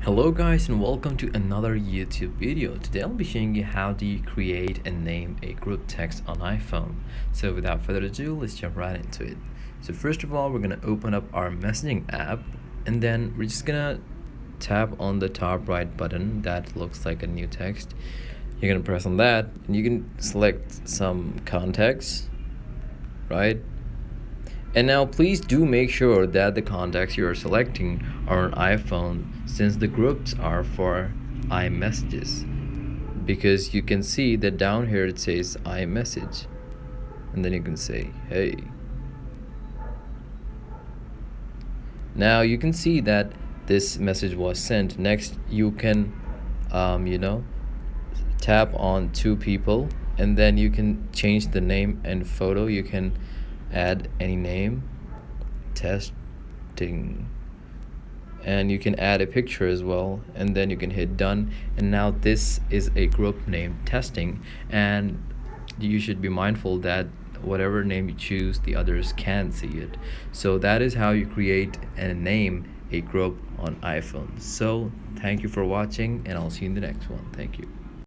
Hello guys and welcome to another YouTube video. Today I'll be showing you how do you create and name a group text on iPhone. So without further ado, let's jump right into it. So first of all, we're gonna open up our messaging app and then we're just gonna tap on the top right button that looks like a new text. You're gonna press on that and you can select some context, right? And now please do make sure that the contacts you are selecting are on iPhone, since the groups are for iMessages, because you can see that down here it says iMessage and then you can say hey. Now you can see that this message was sent. Next you can tap on two people and then you can change the name and photo. You can add any name, testing, and you can add a picture as well, and then you can hit done. And now this is a group name testing, and you should be mindful that whatever name you choose, the others can see it. So that is how you create and name a group on iPhone. So thank you for watching and I'll see you in the next one. Thank you.